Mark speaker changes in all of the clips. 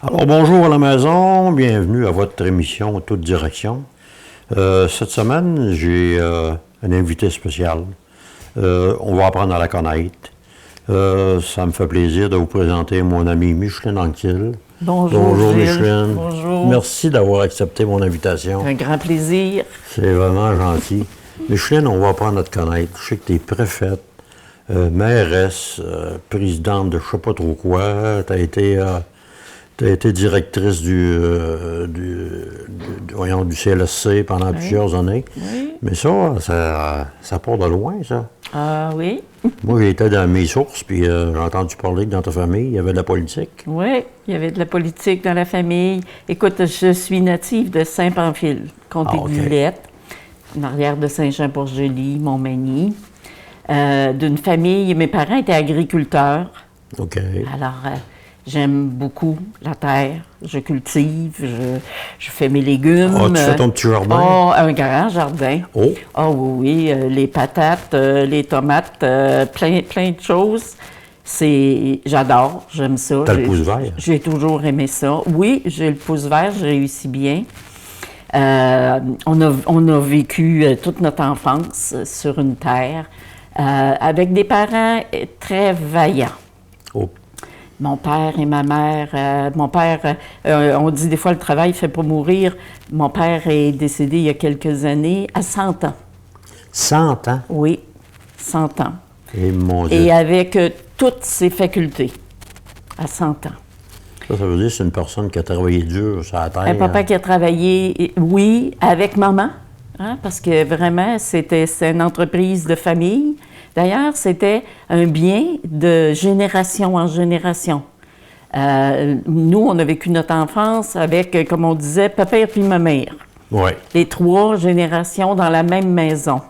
Speaker 1: Alors bonjour à la maison, bienvenue à votre émission Toute Direction. Cette semaine, j'ai un invité spécial. On va apprendre à la connaître. Ça me fait plaisir de vous présenter mon ami Micheline Anctil.
Speaker 2: Bonjour
Speaker 1: Micheline.
Speaker 2: Bonjour.
Speaker 1: Merci d'avoir accepté mon invitation.
Speaker 2: Un grand plaisir.
Speaker 1: C'est vraiment gentil. Micheline, on va apprendre à te connaître. Je sais que tu es préfète, mairesse, présidente de je ne sais pas trop quoi. Tu as été directrice du CLSC pendant plusieurs années.
Speaker 2: Oui.
Speaker 1: Mais ça part de loin, ça.
Speaker 2: Ah oui?
Speaker 1: Moi, j'ai été dans mes sources, puis j'ai entendu parler que dans ta famille, il y avait de la politique.
Speaker 2: Oui, il y avait de la politique dans la famille. Écoute, je suis native de Saint-Pamphile, comté de Villette, en arrière de Saint-Jean-Port-Joli, Montmagny. D'une famille, mes parents étaient agriculteurs.
Speaker 1: OK.
Speaker 2: Alors, j'aime beaucoup la terre. Je cultive, je fais mes légumes.
Speaker 1: Ah, tu fais ton petit jardin?
Speaker 2: Oh, un grand jardin.
Speaker 1: Oh!
Speaker 2: Ah oui, les patates, les tomates, plein de choses. J'adore, j'aime ça.
Speaker 1: T'as le pouce vert?
Speaker 2: J'ai toujours aimé ça. Oui, j'ai le pouce vert, je réussis bien. On a vécu toute notre enfance sur une terre avec des parents très vaillants.
Speaker 1: Oh!
Speaker 2: Mon père et ma mère, on dit des fois le travail ne fait pas mourir. Mon père est décédé il y a quelques années, à 100 ans.
Speaker 1: 100 ans?
Speaker 2: Oui, 100 ans.
Speaker 1: Et mon Dieu!
Speaker 2: Et avec toutes ses facultés, à 100 ans.
Speaker 1: Ça veut dire que c'est une personne qui a travaillé dur sur la terre.
Speaker 2: Un papa qui a travaillé, oui, avec maman, hein, parce que vraiment, c'est une entreprise de famille. D'ailleurs, c'était un bien de génération en génération. Nous, on a vécu notre enfance avec, comme on disait, papa et puis ma mère.
Speaker 1: Oui.
Speaker 2: Les 3 générations dans la même maison.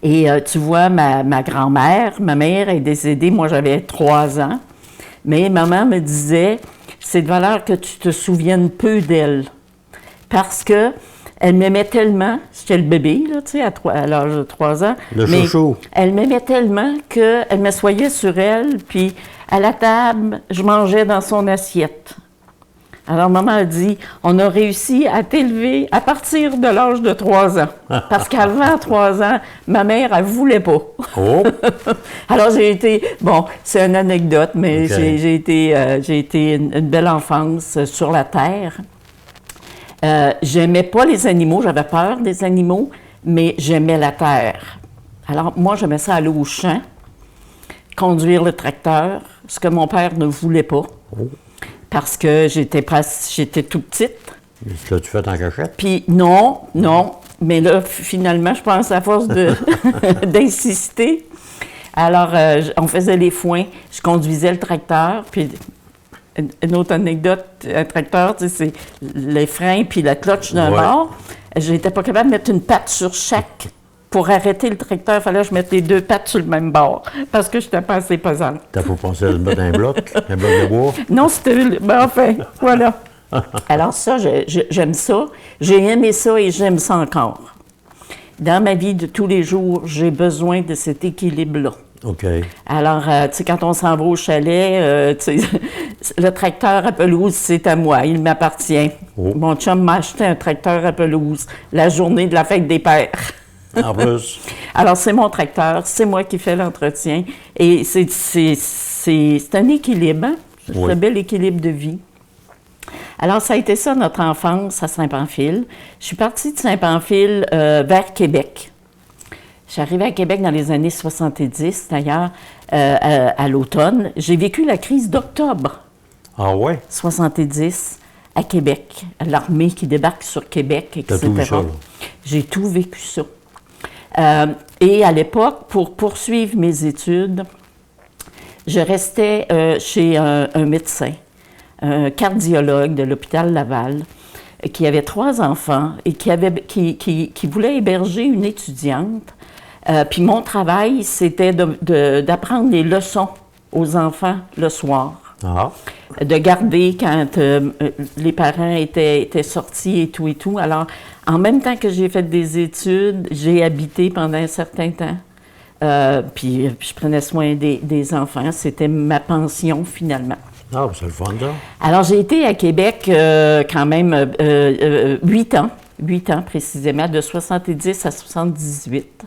Speaker 2: Et tu vois, ma grand-mère, ma mère est décédée, moi j'avais 3 ans, mais maman me disait, c'est de valeur que tu te souviennes peu d'elle, parce que elle m'aimait tellement, j'étais le bébé, là, tu sais, à l'âge de 3 ans.
Speaker 1: Le
Speaker 2: mais
Speaker 1: chouchou.
Speaker 2: Elle m'aimait tellement qu'elle m'assoyait sur elle, puis à la table, je mangeais dans son assiette. Alors, maman a dit, on a réussi à t'élever à partir de l'âge de 3 ans. Parce qu'avant 3 ans, ma mère, elle voulait pas.
Speaker 1: Oh!
Speaker 2: Alors, j'ai été, bon, c'est une anecdote, mais
Speaker 1: Okay.
Speaker 2: j'ai été une belle enfance sur la terre. J'aimais pas les animaux, j'avais peur des animaux, mais j'aimais la terre. Alors, moi, j'aimais ça aller au champ, conduire le tracteur, ce que mon père ne voulait pas, parce que j'étais tout petite.
Speaker 1: L'as-tu fait en cachette?
Speaker 2: Puis non, mais là, finalement, je pense à force d'insister. Alors, on faisait les foins, je conduisais le tracteur, puis une autre anecdote, un tracteur, tu sais, c'est les freins puis la cloche d'un bord. J'étais pas capable de mettre une patte sur chaque. Pour arrêter le tracteur, il fallait que je mette les 2 pattes sur le même bord, parce que je n'étais pas assez pesante.
Speaker 1: T'as pas pensé à mettre un bloc de bois?
Speaker 2: Non, c'était... Ben, enfin, voilà. Alors ça, j'aime ça. J'ai aimé ça et j'aime ça encore. Dans ma vie de tous les jours, j'ai besoin de cet équilibre-là.
Speaker 1: OK.
Speaker 2: Alors, tu sais, quand on s'en va au chalet, tu sais, le tracteur à pelouse, c'est à moi, il m'appartient.
Speaker 1: Oh.
Speaker 2: Mon chum m'a acheté un tracteur à pelouse la journée de la fête des pères.
Speaker 1: En plus.
Speaker 2: Alors, c'est mon tracteur, c'est moi qui fais l'entretien. Et c'est un équilibre, hein? C'est un bel équilibre de vie. Alors, ça a été ça, notre enfance à Saint-Pamphile. Je suis partie de Saint-Pamphile vers Québec. Je suis arrivée à Québec dans les années 70, d'ailleurs, à l'automne. J'ai vécu la crise d'octobre
Speaker 1: Ah ouais?
Speaker 2: 70 à Québec, l'armée qui débarque sur Québec, etc.
Speaker 1: T'as tout vu ça, là?
Speaker 2: J'ai tout vécu ça. Et à l'époque, pour poursuivre mes études, je restais chez un médecin, un cardiologue de l'hôpital Laval, qui avait 3 enfants et qui voulait héberger une étudiante. Puis mon travail, c'était d'apprendre des leçons aux enfants le soir.
Speaker 1: Ah.
Speaker 2: De garder quand les parents étaient sortis et tout. Alors, en même temps que j'ai fait des études, j'ai habité pendant un certain temps. Puis je prenais soin des enfants. C'était ma pension, finalement.
Speaker 1: Ah, c'est le fun, ça.
Speaker 2: Alors, j'ai été à Québec quand même 8 ans. 8 ans précisément, de 70 à 78.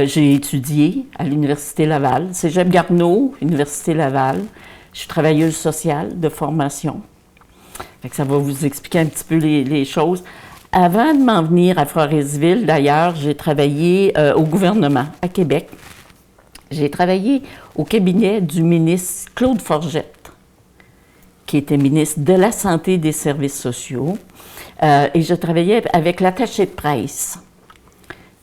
Speaker 2: J'ai étudié à l'Université Laval, Cégep Garneau, Université Laval. Je suis travailleuse sociale de formation. Fait que ça va vous expliquer un petit peu les choses. Avant de m'en venir à Forestville, d'ailleurs, j'ai travaillé au gouvernement à Québec. J'ai travaillé au cabinet du ministre Claude Forgette, qui était ministre de la Santé et des Services sociaux. Et je travaillais avec l'attaché de presse,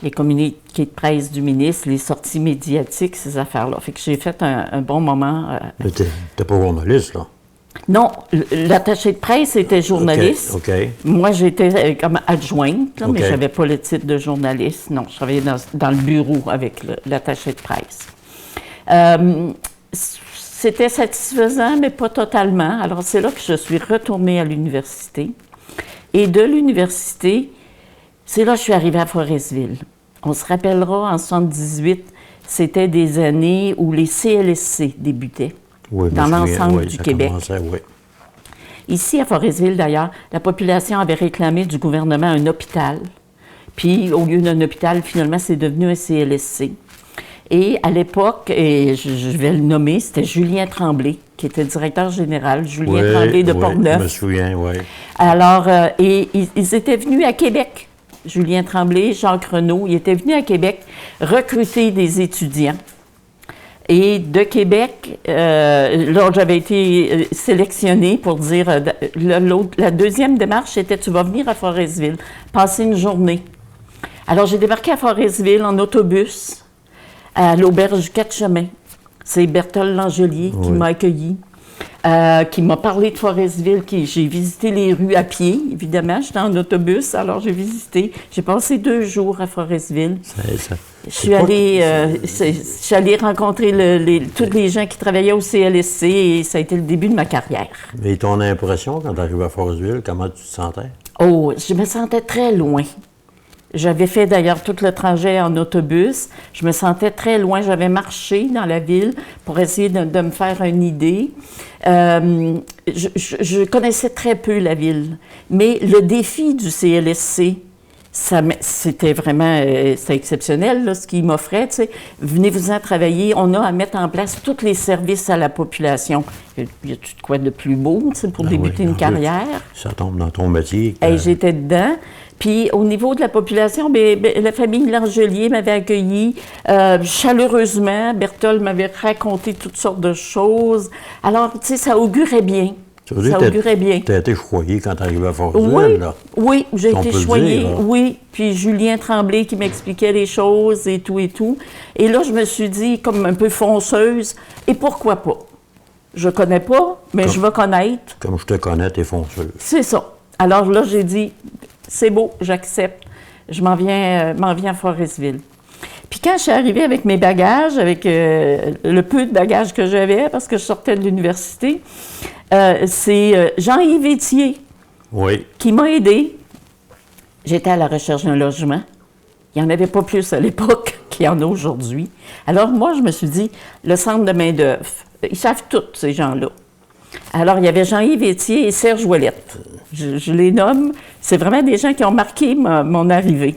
Speaker 2: les communiqués de presse du ministre, les sorties médiatiques, ces affaires-là. Fait que j'ai fait un bon moment.
Speaker 1: Mais t'es pas journaliste, là.
Speaker 2: Non, l'attaché de presse était journaliste.
Speaker 1: OK.
Speaker 2: Moi, j'étais comme adjointe, là,
Speaker 1: OK.
Speaker 2: mais je n'avais pas le titre de journaliste. Non, je travaillais dans le bureau avec l'attaché de presse. C'était satisfaisant, mais pas totalement. Alors, c'est là que je suis retournée à l'université. Et de l'université, c'est là que je suis arrivée à Forestville. On se rappellera, en 78, c'était des années où les CLSC débutaient
Speaker 1: Oui,
Speaker 2: dans l'ensemble du
Speaker 1: ça
Speaker 2: Québec.
Speaker 1: commençait, oui.
Speaker 2: Ici, à Forestville, d'ailleurs, la population avait réclamé du gouvernement un hôpital. Puis, au lieu d'un hôpital, finalement, c'est devenu un CLSC. Et à l'époque, et je vais le nommer, c'était Julien Tremblay, qui était directeur général, Julien Tremblay de Portneuf.
Speaker 1: Je me souviens, oui.
Speaker 2: Alors, et ils étaient venus à Québec, Julien Tremblay, Jacques Renaud, ils étaient venus à Québec recruter des étudiants. Et de Québec, là, j'avais été sélectionnée pour dire, la deuxième démarche, c'était tu vas venir à Forestville, passer une journée. Alors, j'ai débarqué à Forestville en autobus, à l'auberge du Quatre-Chemins. C'est Berthold Langelier qui m'a accueilli, qui m'a parlé de Forestville. J'ai visité les rues à pied, évidemment. J'étais en autobus, alors j'ai visité. J'ai passé 2 jours à Forestville. Je suis allée rencontrer tous les gens qui travaillaient au CLSC et ça a été le début de ma carrière.
Speaker 1: Et ton impression quand tu arrives à Forestville, comment tu te sentais?
Speaker 2: Oh, je me sentais très loin. J'avais fait d'ailleurs tout le trajet en autobus. Je me sentais très loin. J'avais marché dans la ville pour essayer de me faire une idée. Je connaissais très peu la ville. Mais le défi du CLSC, c'était vraiment c'était exceptionnel, là, ce qu'il m'offrait. Tu sais. Venez-vous-en travailler. On a à mettre en place tous les services à la population. Y a-tu de quoi de plus beau, tu sais, pour débuter une carrière?
Speaker 1: Ça tombe dans ton métier.
Speaker 2: J'étais dedans. Puis au niveau de la population, la famille Langelier m'avait accueilli chaleureusement. Berthold m'avait raconté toutes sortes de choses. Alors, tu sais, ça augurait bien. Ça augurait bien.
Speaker 1: Tu as été choyée quand tu arrivais à Forestville,
Speaker 2: oui,
Speaker 1: là?
Speaker 2: Oui, j'ai été choyée,
Speaker 1: dire,
Speaker 2: oui. Puis Julien Tremblay qui m'expliquait les choses et tout et tout. Et là, je me suis dit, comme un peu fonceuse, et pourquoi pas? Je connais pas, mais je vais connaître.
Speaker 1: Comme je te connais, t'es fonceuse.
Speaker 2: C'est ça. Alors là, j'ai dit, c'est beau, j'accepte. Je m'en viens à Forestville. Puis quand je suis arrivée avec mes bagages, avec le peu de bagages que j'avais, parce que je sortais de l'université, c'est Jean-Yves Étier qui m'a aidée. J'étais à la recherche d'un logement. Il n'y en avait pas plus à l'époque qu'il y en a aujourd'hui. Alors moi, je me suis dit, le centre de main-d'œuvre, ils savent tout, ces gens-là. Alors, il y avait Jean-Yves Étier et Serge Ouellette. Je les nomme. C'est vraiment des gens qui ont marqué mon arrivée.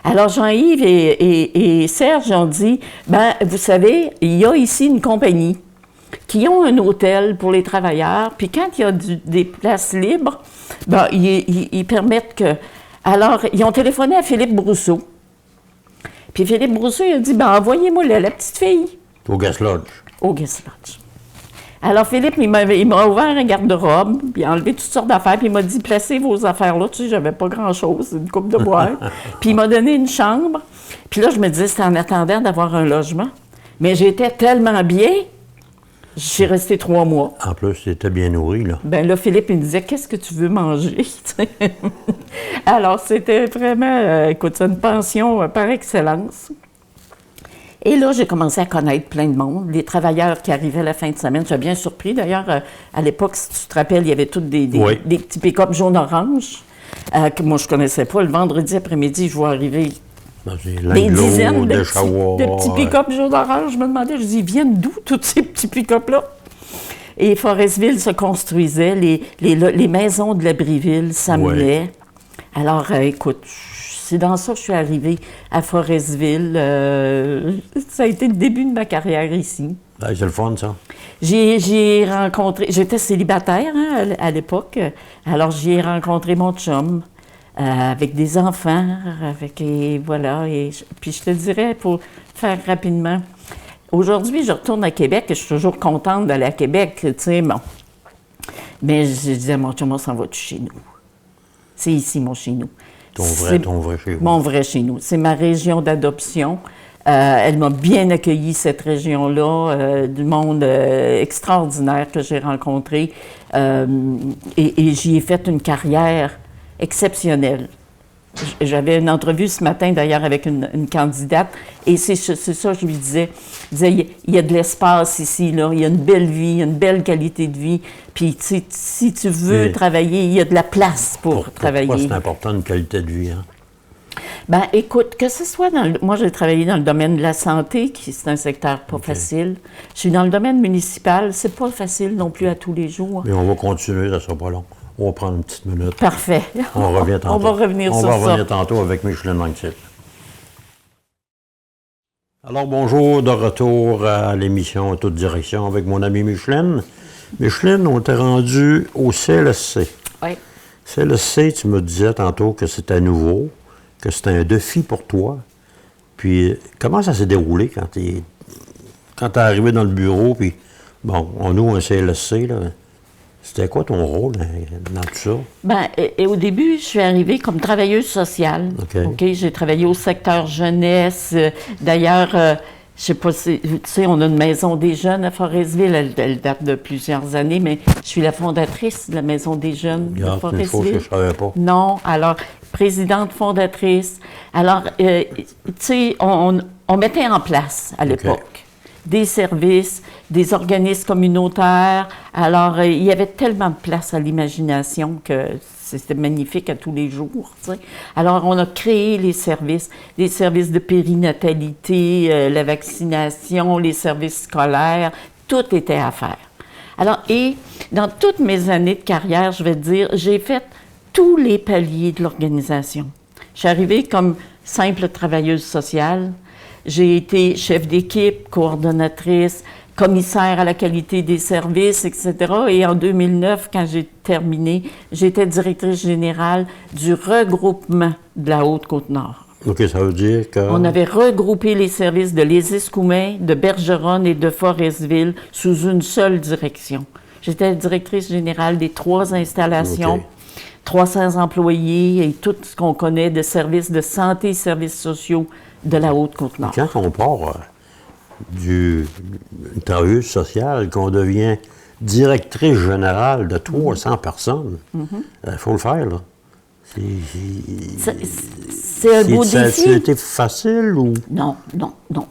Speaker 2: Alors, Jean-Yves et Serge ont dit, vous savez, il y a ici une compagnie qui ont un hôtel pour les travailleurs, puis quand il y a des places libres, ils permettent que... Alors, ils ont téléphoné à Philippe Brousseau. Puis Philippe Brousseau, il a dit, envoyez-moi la petite fille.
Speaker 1: Au Guest Lodge.
Speaker 2: Au Guest Lodge. Alors, Philippe, il m'a ouvert un garde-robe, puis il a enlevé toutes sortes d'affaires, puis il m'a dit, placez vos affaires là. Tu sais, j'avais pas grand-chose, une coupe de boîte. Puis il m'a donné une chambre. Puis là, je me disais, c'était en attendant d'avoir un logement. Mais j'étais tellement bien, je suis restée 3 mois.
Speaker 1: En plus, tu étais bien nourri, là.
Speaker 2: Bien là, Philippe, il me disait, qu'est-ce que tu veux manger? Alors, c'était vraiment, écoute, c'est une pension par excellence. Et là, j'ai commencé à connaître plein de monde, les travailleurs qui arrivaient la fin de semaine. J'étais bien surpris. D'ailleurs, à l'époque, si tu te rappelles, il y avait tous des petits pick-up jaune-orange que moi, je ne connaissais pas. Le vendredi après-midi, je vois arriver des dizaines de petits pick-up jaune-orange. Je me demandais, ils viennent d'où, tous ces petits pick-up-là? Et Forestville se construisait, les maisons de l'Abriville s'amenaient. Alors, écoute, c'est dans ça que je suis arrivée à Forestville. Ça a été le début de ma carrière ici.
Speaker 1: Ben, c'est le fun, ça.
Speaker 2: J'ai rencontré, j'étais célibataire à l'époque, alors j'ai rencontré mon chum avec des enfants, et voilà. Puis je te dirais, pour faire rapidement, aujourd'hui, je retourne à Québec et je suis toujours contente d'aller à Québec, tu sais, bon. Mais je disais à mon chum, on s'en va chez nous. C'est ici, mon chez nous.
Speaker 1: Ton vrai chez vous.
Speaker 2: Mon vrai chez nous. C'est ma région d'adoption. Elle m'a bien accueilli, cette région-là, du monde extraordinaire que j'ai rencontré. Et j'y ai fait une carrière exceptionnelle. J'avais une entrevue ce matin, d'ailleurs, avec une candidate, et c'est ça que je lui disais. Je disais, il y a de l'espace ici, là, il y a une belle vie, il y a une belle qualité de vie, puis si tu veux travailler, il y a de la place pour travailler.
Speaker 1: Pourquoi c'est important, une qualité de vie, hein?
Speaker 2: Ben, écoute, que ce soit moi, j'ai travaillé dans le domaine de la santé, qui c'est un secteur pas facile. Je suis dans le domaine municipal, c'est pas facile non plus à tous les jours.
Speaker 1: Mais on va continuer, ça sera pas long. On va prendre une petite minute.
Speaker 2: Parfait.
Speaker 1: On revient tantôt.
Speaker 2: On va revenir sur ça.
Speaker 1: On va revenir tantôt avec Micheline Anctil. Alors, bonjour, de retour à l'émission Toute direction avec mon ami Micheline. Micheline, on t'est rendu au CLSC.
Speaker 2: Oui.
Speaker 1: CLSC, tu me disais tantôt que c'était nouveau, que c'était un défi pour toi. Puis, comment ça s'est déroulé quand t'es arrivé dans le bureau, puis, bon, on ouvre un CLSC, là. C'était quoi ton rôle dans tout ça?
Speaker 2: Bien, et au début, je suis arrivée comme travailleuse sociale. OK? J'ai travaillé au secteur jeunesse. D'ailleurs, je sais pas si, tu sais, on a une maison des jeunes à Forestville. Elle date de plusieurs années, mais je suis la fondatrice de la maison des jeunes de Forestville.
Speaker 1: C'est une chose que je savais pas.
Speaker 2: Non, alors, présidente fondatrice. Alors, tu sais, on mettait en place à l'époque des services, des organismes communautaires. Alors, il y avait tellement de place à l'imagination que c'était magnifique à tous les jours, tu sais. Alors, on a créé les services de périnatalité, la vaccination, les services scolaires, tout était à faire. Alors, et dans toutes mes années de carrière, je vais te dire, j'ai fait tous les paliers de l'organisation. Je suis arrivée comme simple travailleuse sociale. J'ai été chef d'équipe, coordonnatrice, commissaire à la qualité des services, etc. Et en 2009, quand j'ai terminé, j'étais directrice générale du regroupement de la Haute-Côte-Nord.
Speaker 1: OK, ça veut dire que...
Speaker 2: On avait regroupé les services de Les-Escoumins, de Bergeronne et de Forestville sous une seule direction. J'étais directrice générale des 3 installations, 300 employés et tout ce qu'on connaît de services de santé et services sociaux de la Haute-Côte-Nord.
Speaker 1: Quand on part d'une travailleuse sociale, qu'on devient directrice générale de 300 personnes, il faut le faire, là.
Speaker 2: C'est un beau défi.
Speaker 1: Ça a été facile ou...
Speaker 2: Non,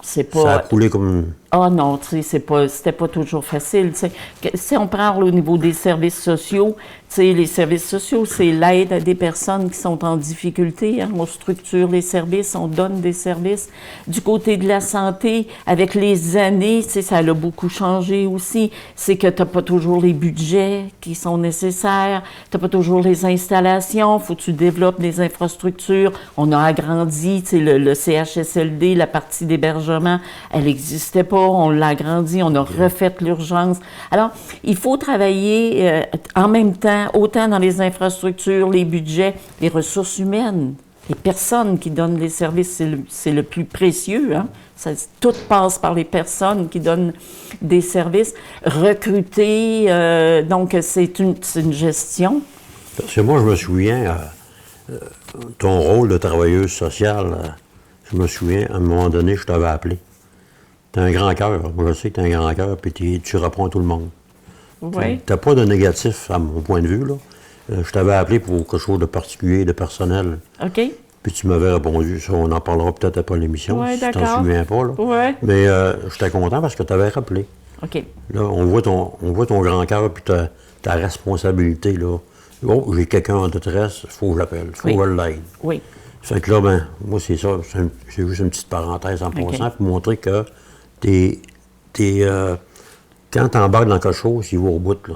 Speaker 2: c'est pas...
Speaker 1: Ça a coulé comme...
Speaker 2: Ah non, tu sais, c'était pas toujours facile. Tu sais. Si on parle au niveau des services sociaux, tu sais, les services sociaux, c'est l'aide à des personnes qui sont en difficulté. Hein. On structure les services, on donne des services. Du côté de la santé, avec les années, tu sais, ça a beaucoup changé aussi. C'est que tu n'as pas toujours les budgets qui sont nécessaires, tu n'as pas toujours les installations, il faut que tu développes des infrastructures. On a agrandi, tu sais, le CHSLD, la partie d'hébergement, elle n'existait pas. On l'a agrandi, on a refait l'urgence. Alors, il faut travailler en même temps, autant dans les infrastructures, les budgets, les ressources humaines. Les personnes qui donnent les services, c'est le plus précieux. Hein? Tout passe par les personnes qui donnent des services. Recruter, donc c'est une gestion.
Speaker 1: Parce que moi, je me souviens, ton rôle de travailleuse sociale, je me souviens, à un moment donné, je t'avais appelé. Tu as un grand cœur. Moi, je sais que tu as un grand cœur, puis tu réponds à tout le monde.
Speaker 2: Oui.
Speaker 1: Tu n'as pas de négatif, à mon point de vue, là. Je t'avais appelé pour quelque chose de particulier, de personnel.
Speaker 2: OK.
Speaker 1: Puis tu m'avais répondu. Ça, on en parlera peut-être après l'émission,
Speaker 2: Oui,
Speaker 1: si tu t'en souviens pas, là.
Speaker 2: Oui.
Speaker 1: Mais j'étais content parce que tu avais rappelé.
Speaker 2: OK.
Speaker 1: Là, on voit ton grand cœur, puis ta responsabilité, là. Oh, j'ai quelqu'un en détresse, il faut que je l'appelle, il faut que je l'aide.
Speaker 2: Oui.
Speaker 1: Fait que là, ben, moi, c'est ça. C'est juste une petite parenthèse en passant pour montrer que quand tu embarques dans quelque chose, il va au bout, là.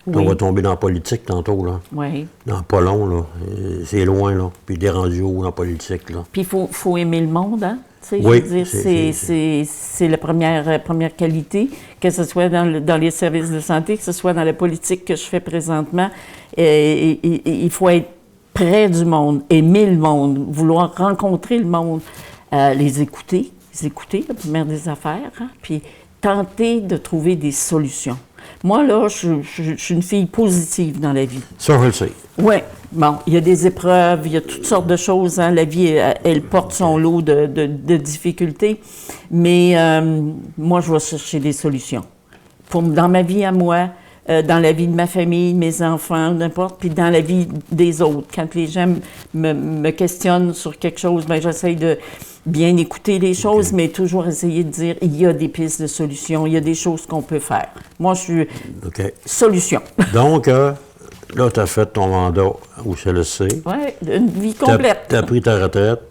Speaker 2: Oui.
Speaker 1: On va tomber dans la politique tantôt, là.
Speaker 2: Oui.
Speaker 1: Dans pas long, là. C'est loin, là. Puis des rendu haut dans la politique, là.
Speaker 2: Puis il faut aimer le monde, hein? Tu sais,
Speaker 1: Oui,
Speaker 2: je veux dire, c'est la première qualité, que ce soit dans les services de santé, que ce soit dans la politique que je fais présentement. Il faut être près du monde, aimer le monde, vouloir rencontrer le monde, les écouter, la première des affaires, hein? Puis tenter de trouver des solutions. Moi, là, je suis une fille positive dans la vie.
Speaker 1: Ça, je le sais.
Speaker 2: Oui. Bon, il y a des épreuves, il y a toutes sortes de choses. Hein. La vie, elle porte son lot de difficultés. Mais moi, je vais chercher des solutions. Dans ma vie à moi, dans la vie de ma famille, mes enfants, n'importe, puis dans la vie des autres. Quand les gens me questionnent sur quelque chose, bien, j'essaie de bien écouter les choses, mais toujours essayer de dire, il y a des pistes de solutions, il y a des choses qu'on peut faire. Moi, je suis solution.
Speaker 1: Donc, là, tu as fait ton mandat au CLSC.
Speaker 2: Oui, une vie complète.
Speaker 1: Tu as pris ta retraite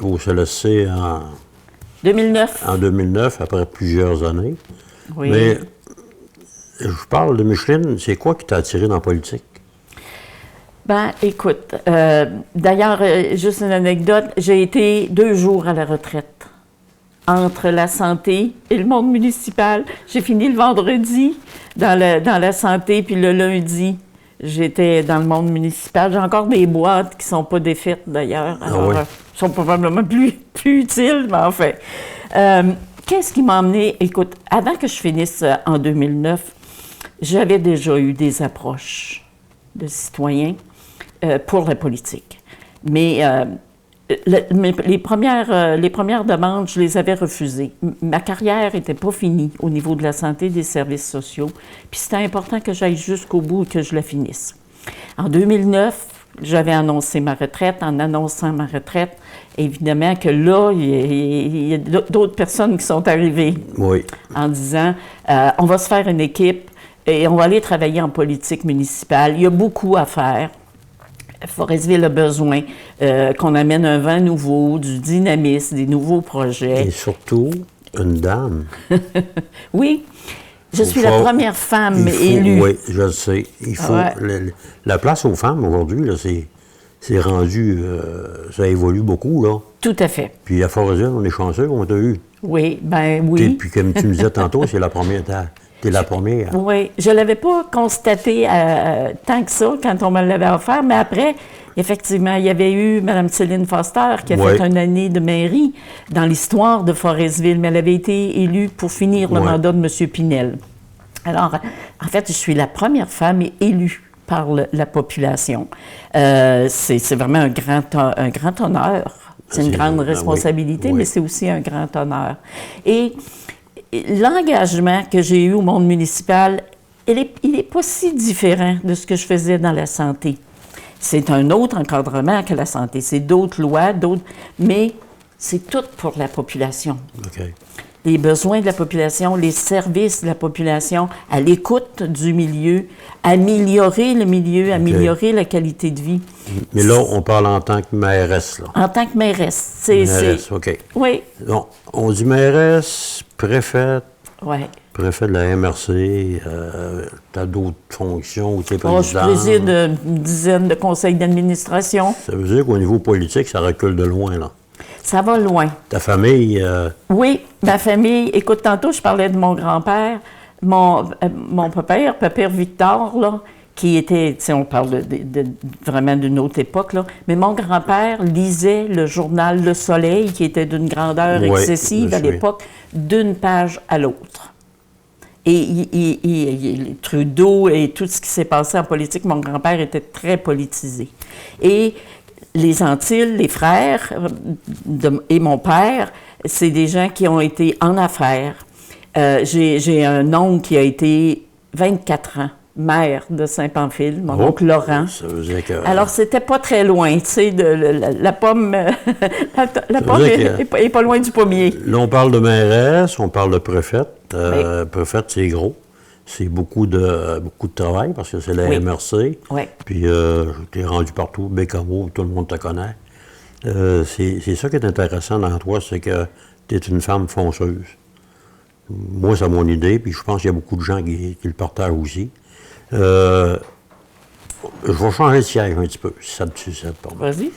Speaker 1: au CLSC
Speaker 2: 2009.
Speaker 1: En 2009, après plusieurs années.
Speaker 2: Oui.
Speaker 1: Mais je parle de Micheline, c'est quoi qui t'a attiré dans la politique?
Speaker 2: Ben, écoute, d'ailleurs, juste une anecdote, j'ai été 2 jours à la retraite. Entre la santé et le monde municipal. J'ai fini le vendredi dans la santé, puis le lundi, j'étais dans le monde municipal. J'ai encore des boîtes qui ne sont pas défaites, d'ailleurs. Alors, qui sont probablement plus utiles, mais enfin. Qu'est-ce qui m'a amené? Écoute, avant que je finisse en 2009, j'avais déjà eu des approches de citoyens pour la politique. Mais les premières demandes, je les avais refusées. Ma carrière n'était pas finie au niveau de la santé et des services sociaux. Puis c'était important que j'aille jusqu'au bout et que je la finisse. En 2009, j'avais annoncé ma retraite. En annonçant ma retraite, évidemment que là, il y a d'autres personnes qui sont arrivées en disant on va se faire une équipe et on va aller travailler en politique municipale. Il y a beaucoup à faire. Forestville a besoin qu'on amène un vent nouveau, du dynamisme, des nouveaux projets.
Speaker 1: Et surtout, une dame.
Speaker 2: Oui, je suis la première femme élue.
Speaker 1: Oui, je le sais. Il faut la place aux femmes aujourd'hui, là, c'est rendu, ça évolue beaucoup, là.
Speaker 2: Tout à fait.
Speaker 1: Puis à Forestville, on est chanceux qu'on t'a eu.
Speaker 2: Oui, ben oui.
Speaker 1: Puis comme tu me disais tantôt, c'est la première. T'es la première.
Speaker 2: Oui, je ne l'avais pas constaté tant que ça quand on me l'avait offert, mais après, effectivement, il y avait eu Mme Céline Foster qui a fait une année de mairie dans l'histoire de Forestville, mais elle avait été élue pour finir le mandat de M. Pinel. Alors, en fait, je suis la première femme élue par la population. C'est vraiment un grand honneur. C'est une grande responsabilité, mais c'est aussi un grand honneur. Et l'engagement que j'ai eu au monde municipal, il n'est pas si différent de ce que je faisais dans la santé. C'est un autre encadrement que la santé. C'est d'autres lois, mais c'est tout pour la population. Les besoins de la population, les services de la population, à l'écoute du milieu, améliorer le milieu, améliorer la qualité de vie.
Speaker 1: Mais là, on parle en tant que mairesse, là.
Speaker 2: En tant que mairesse.
Speaker 1: Mairesse, OK.
Speaker 2: Oui.
Speaker 1: Donc, on dit mairesse, préfète.
Speaker 2: Oui.
Speaker 1: Préfet de la MRC, tu as d'autres fonctions où tu es président.
Speaker 2: Je préside une dizaine de conseils d'administration.
Speaker 1: Ça veut dire qu'au niveau politique, ça recule de loin, là.
Speaker 2: Ça va loin.
Speaker 1: Ta famille...
Speaker 2: Oui, ma famille. Écoute, tantôt, je parlais de mon grand-père. Mon père Victor, là, qui était, tu sais, on parle vraiment d'une autre époque, là, mais mon grand-père lisait le journal Le Soleil, qui était d'une grandeur excessive à l'époque, d'une page à l'autre. Et Trudeau et tout ce qui s'est passé en politique, mon grand-père était très politisé. Et les Antilles, les frères et mon père, c'est des gens qui ont été en affaires. J'ai un oncle qui a été 24 ans maire de Saint-Pamphile, mon oncle Laurent.
Speaker 1: Ça veut dire que...
Speaker 2: Alors, c'était pas très loin, tu sais, la pomme, la pomme est pas loin du pommier.
Speaker 1: Là, on parle de mairesse, on parle de préfète. Préfète, c'est gros. C'est beaucoup de travail parce que c'est la MRC.
Speaker 2: Oui.
Speaker 1: Puis, tu es rendu partout, Bécamo, tout le monde te connaît. C'est ça qui est intéressant dans toi, c'est que tu es une femme fonceuse. moi, c'est mon idée, puis je pense qu'il y a beaucoup de gens qui le partagent aussi. Je vais changer de siège un petit peu, si ça te porte.
Speaker 2: Vas-y.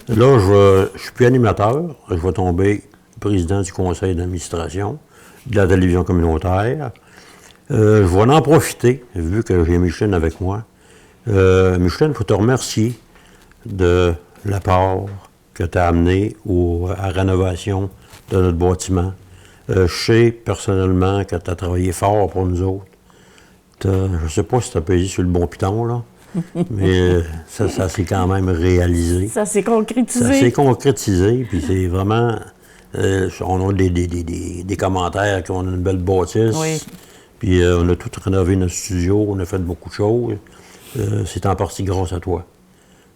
Speaker 1: Là, je suis plus animateur, je vais tomber président du conseil d'administration de la télévision communautaire. Je vais en profiter, vu que j'ai Micheline avec moi. Micheline, il faut te remercier de l'apport que tu as amené à la rénovation de notre bâtiment. Je sais personnellement que tu as travaillé fort pour nous autres. Je ne sais pas si tu as payé sur le bon piton, là, mais ça s'est quand même réalisé.
Speaker 2: Ça s'est concrétisé.
Speaker 1: Ça s'est concrétisé, puis c'est vraiment... on a des commentaires qu'on a une belle bâtisse.
Speaker 2: Oui.
Speaker 1: Puis on a tout rénové notre studio, on a fait beaucoup de choses. C'est en partie grâce à toi.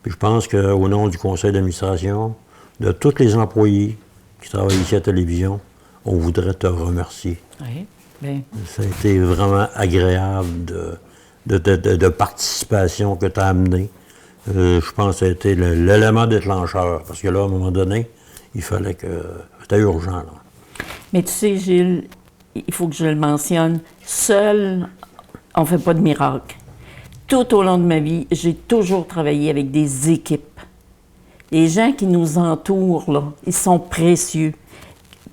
Speaker 1: Puis je pense qu'au nom du conseil d'administration, de tous les employés qui travaillent ici à la télévision, on voudrait te remercier.
Speaker 2: Oui. Bien.
Speaker 1: Ça a été vraiment agréable de participation que tu as amené. Je pense que ça a été l'élément déclencheur. Parce que là, à un moment donné, il fallait que... C'était urgent, là.
Speaker 2: Mais tu sais, Gilles, il faut que je le mentionne, seul, on ne fait pas de miracle. Tout au long de ma vie, j'ai toujours travaillé avec des équipes. Les gens qui nous entourent, là, ils sont précieux.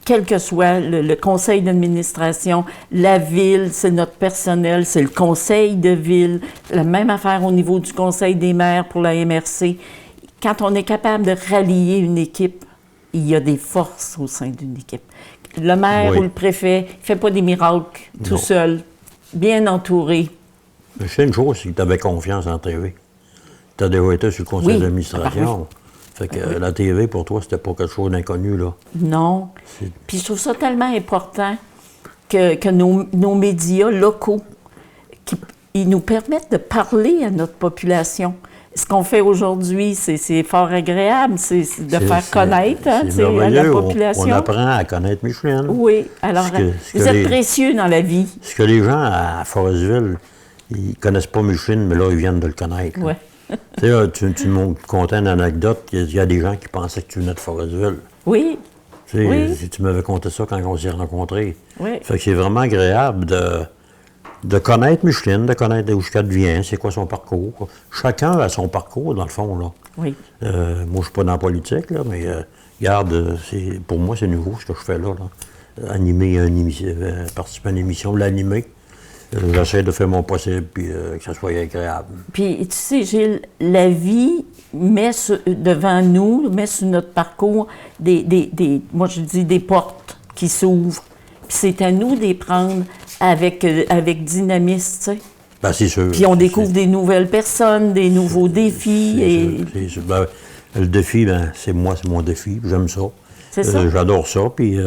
Speaker 2: Quel que soit le conseil d'administration, la ville, c'est notre personnel, c'est le conseil de ville, la même affaire au niveau du conseil des maires pour la MRC. Quand on est capable de rallier une équipe, il y a des forces au sein d'une équipe. Le maire ou le préfet ne fait pas des miracles tout seul, bien entouré.
Speaker 1: Mais c'est une chose, c'est que tu avais confiance en TV. Tu as déjà été sur le conseil d'administration. Fait que la TV, pour toi, c'était pas quelque chose d'inconnu, là.
Speaker 2: Non. Puis je trouve ça tellement important que nos médias locaux, ils nous permettent de parler à notre population. Ce qu'on fait aujourd'hui, c'est fort agréable, c'est de faire connaître à la population.
Speaker 1: On apprend à connaître Micheline.
Speaker 2: Oui, alors vous êtes précieux dans la vie.
Speaker 1: Ce que les gens à Forestville, ils connaissent pas Micheline, mais là, ils viennent de le connaître.
Speaker 2: Oui.
Speaker 1: Tu me contais une anecdote, il y a des gens qui pensaient que tu venais de Forestville.
Speaker 2: Oui.
Speaker 1: Tu m'avais conté ça quand on s'est rencontrés.
Speaker 2: Oui.
Speaker 1: Fait que c'est vraiment agréable de connaître Micheline, de connaître où elle vient, c'est quoi son parcours. Chacun a son parcours, dans le fond, là.
Speaker 2: Oui.
Speaker 1: Moi, je ne suis pas dans la politique, là, mais regarde, pour moi, c'est nouveau ce que je fais là. Animer participer à une émission, l'animer. J'essaie de faire mon possible, puis que ça soit agréable.
Speaker 2: Puis, tu sais, Gilles, la vie met devant nous, met sur notre parcours moi je dis des portes qui s'ouvrent. Puis c'est à nous de les prendre avec dynamisme, tu sais.
Speaker 1: Ben, c'est sûr.
Speaker 2: Puis on découvre des nouvelles personnes, des nouveaux défis.
Speaker 1: C'est sûr. Ben, le défi, c'est mon défi, j'aime ça.
Speaker 2: C'est ça.
Speaker 1: J'adore ça, puis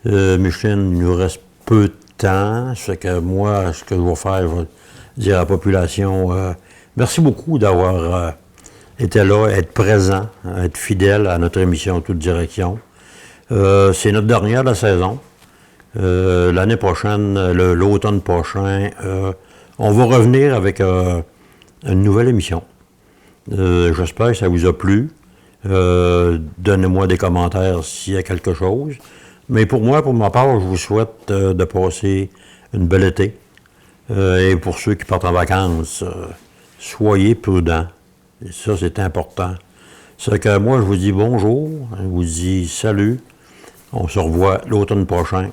Speaker 1: Micheline, il nous reste peu de temps, c'est que moi, ce que je vais faire, je vais dire à la population, merci beaucoup d'avoir été là, être présent, être fidèle à notre émission Toute Direction. C'est notre dernière de la saison. L'année prochaine, l'automne prochain, on va revenir avec une nouvelle émission. J'espère que ça vous a plu. Donnez-moi des commentaires s'il y a quelque chose. Mais pour moi, pour ma part, je vous souhaite de passer une belle été. Et pour ceux qui partent en vacances, soyez prudents. Et ça, c'est important. C'est que moi, je vous dis bonjour, je vous dis salut. On se revoit l'automne prochain.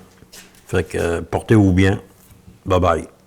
Speaker 1: Fait que portez-vous bien. Bye bye.